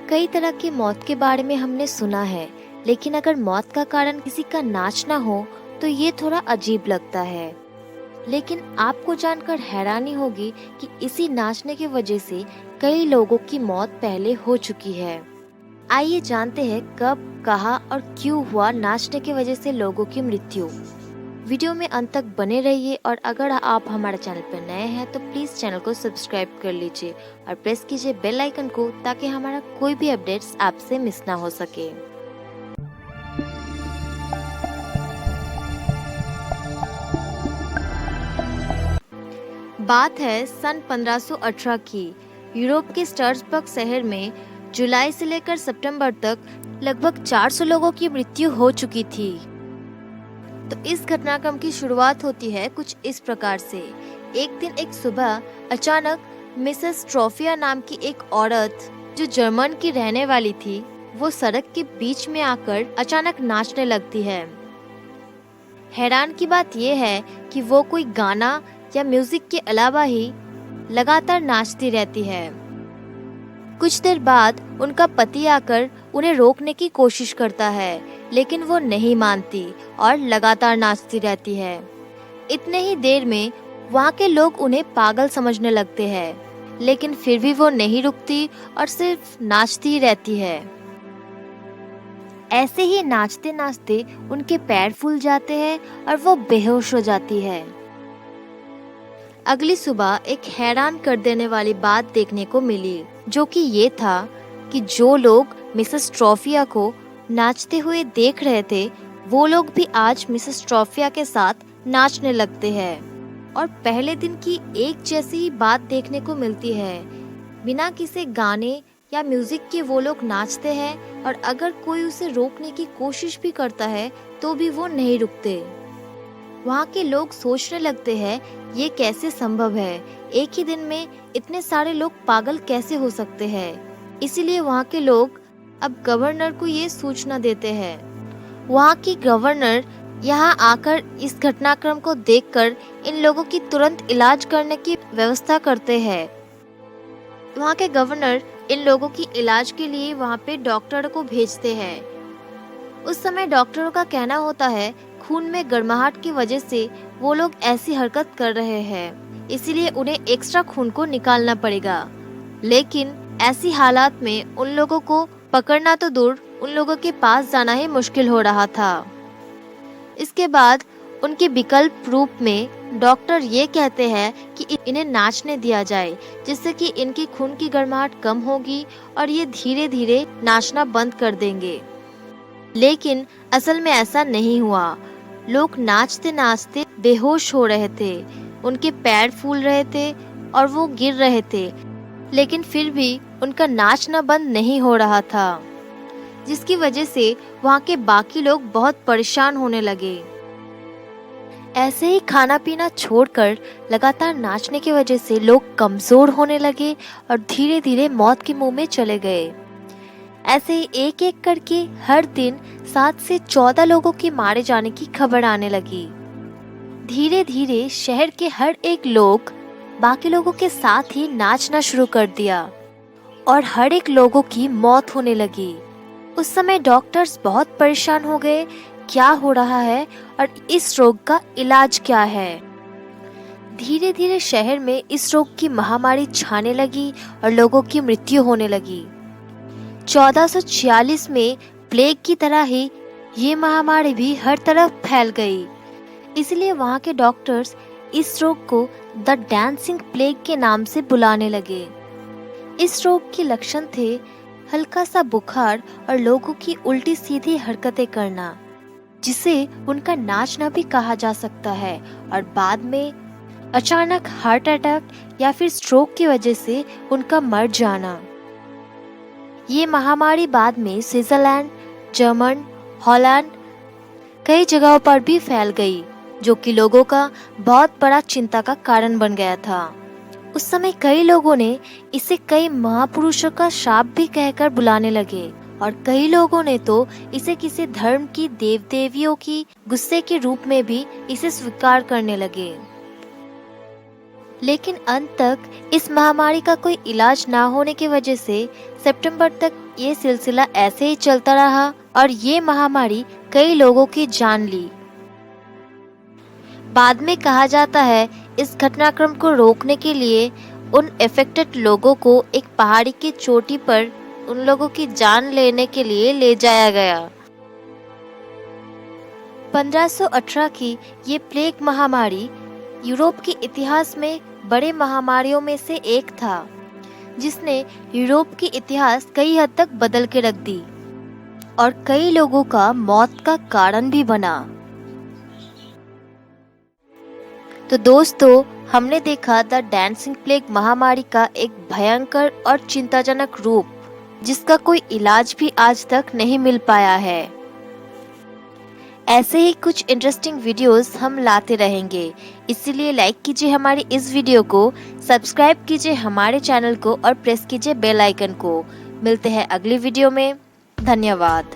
कई तरह की मौत के बारे में हमने सुना है, लेकिन अगर मौत का कारण किसी का नाचना हो तो ये थोड़ा अजीब लगता है। लेकिन आपको जानकर हैरानी होगी कि इसी नाचने की वजह से कई लोगों की मौत पहले हो चुकी है। आइए जानते हैं कब, कहाँ और क्यों हुआ नाचने की वजह से लोगों की मृत्यु। वीडियो में अंत तक बने रहिए और अगर आप हमारे चैनल पर नए हैं तो प्लीज चैनल को सब्सक्राइब कर लीजिए और प्रेस कीजिए बेल आइकन को ताकि हमारा कोई भी अपडेट्स आपसे मिस ना हो सके। बात है सन 1518 की। यूरोप के स्ट्रासबर्ग शहर में जुलाई से लेकर सितंबर तक लगभग 400 लोगों की मृत्यु हो चुकी थी। तो इस घटनाक्रम की शुरुआत होती है कुछ इस प्रकार से। एक दिन एक सुबह अचानक मिसेस ट्रॉफिया नाम की एक औरत जो जर्मन की रहने वाली थी, वो सड़क के बीच में आकर अचानक नाचने लगती है। हैरान की बात यह है कि वो कोई गाना या म्यूजिक के अलावा ही लगातार नाचती रहती है। कुछ देर बाद उनका पति आकर उन्हें रोकने की कोशिश करता है, लेकिन वो नहीं मानती और लगातार नाचती रहती है। इतने ही देर में वहाँ के लोग उन्हें पागल समझने लगते हैं, लेकिन फिर भी वो नहीं रुकती और सिर्फ नाचती ही रहती है। ऐसे ही नाचते नाचते उनके पैर फूल जाते हैं और वो बेहोश हो जाती है। अगली सुबह एक हैरान कर देने वाली बात देखने को मिली, जो कि ये था कि जो लोग मिसेस ट्रॉफिया को नाचते हुए देख रहे थे, वो लोग भी आज मिसेस ट्रॉफिया के साथ नाचने लगते हैं और पहले दिन की एक जैसी ही बात देखने को मिलती है। बिना किसी गाने या म्यूजिक के वो लोग नाचते हैं और अगर कोई उसे रोकने की कोशिश भी करता है तो भी वो नहीं रुकते। वहाँ के लोग सोचने लगते हैं ये कैसे संभव है, एक ही दिन में इतने सारे लोग पागल कैसे हो सकते हैं। इसीलिए वहाँ के लोग अब गवर्नर को ये सूचना देते हैं। वहाँ की गवर्नर यहाँ आकर इस घटनाक्रम को देखकर इन लोगों की तुरंत इलाज करने की व्यवस्था करते हैं। वहाँ के गवर्नर इन लोगों की इलाज के लिए वहाँ पे डॉक्टर को भेजते हैं। उस समय डॉक्टरों का कहना होता है खून में गर्माहट की वजह से वो लोग ऐसी हरकत कर रहे हैं, इसीलिए उन्हें एक्स्ट्रा खून को निकालना पड़ेगा। लेकिन ऐसी हालात में उन लोगों को पकड़ना तो दूर, उन लोगों के पास जाना ही मुश्किल हो रहा था। इसके बाद उनके विकल्प रूप में डॉक्टर ये कहते हैं कि इन्हें नाचने दिया जाए, जिससे कि इनकी खून की गर्माहट कम होगी और ये धीरे धीरे नाचना बंद कर देंगे। लेकिन असल में ऐसा नहीं हुआ। लोग नाचते नाचते बेहोश हो रहे थे, उनके पैर फूल रहे थे और वो गिर रहे थे, लेकिन फिर भी उनका नाचना बंद नहीं हो रहा था, जिसकी वजह से वहाँ के बाकी लोग बहुत परेशान होने लगे। ऐसे ही खाना पीना छोड़कर लगातार नाचने की वजह से लोग कमजोर होने लगे और धीरे धीरे मौत के मुंह में चले गए। ऐसे ही एक एक करके हर दिन 7 से 14 लोगों के मारे जाने की खबर आने लगी। धीरे धीरे शहर के हर एक लोग बाकी लोगों के साथ ही नाचना शुरू कर दिया और हर एक लोगों की मौत होने लगी। उस समय डॉक्टर्स बहुत परेशान हो गए, क्या हो रहा है और इस रोग का इलाज क्या है। धीरे धीरे शहर में इस रोग की महामारी छाने लगी और लोगों की मृत्यु होने लगी। 1446 में प्लेग की तरह ही ये महामारी भी हर तरफ फैल गई। इसलिए वहाँ के डॉक्टर्स इस रोग को द डांसिंग प्लेग के नाम से बुलाने लगे। इस रोग के लक्षण थे हल्का सा बुखार और लोगों की उल्टी सीधी हरकतें करना, जिसे उनका नाचना भी कहा जा सकता है, और बाद में अचानक हार्ट अटैक या फिर स्ट्रोक की वजह से उनका मर जाना। ये महामारी बाद में स्विट्जरलैंड, जर्मन, हॉलैंड कई जगहों पर भी फैल गई, जो कि लोगों का बहुत बड़ा चिंता का कारण बन गया था। उस समय कई लोगों ने इसे कई महापुरुषों का शाप भी कहकर बुलाने लगे और कई लोगों ने तो इसे किसी धर्म की देव देवियों की गुस्से के रूप में भी इसे स्वीकार करने लगे। लेकिन अंत तक इस महामारी का कोई इलाज ना होने की वजह से सितंबर तक ये सिलसिला ऐसे ही चलता रहा और ये महामारी कई लोगों की जान ली। बाद में कहा जाता है इस घटनाक्रम को रोकने के लिए उन अफेक्टेड लोगों को एक पहाड़ी की चोटी पर उन लोगों की जान लेने के लिए ले जाया गया। 1518 की ये प्लेग महामारी यूरोप के इतिहास में बड़े महामारियों में से एक था, जिसने यूरोप की इतिहास कई हद तक बदल के रख दी और कई लोगों का मौत का कारण भी बना। तो दोस्तों, हमने देखा द डांसिंग प्लेग महामारी का एक भयंकर और चिंताजनक रूप, जिसका कोई इलाज भी आज तक नहीं मिल पाया है। ऐसे ही कुछ इंटरेस्टिंग वीडियोस हम लाते रहेंगे, इसीलिए लाइक कीजिए हमारी इस वीडियो को, सब्सक्राइब कीजिए हमारे चैनल को और प्रेस कीजिए बेल आइकन को। मिलते हैं अगली वीडियो में। धन्यवाद।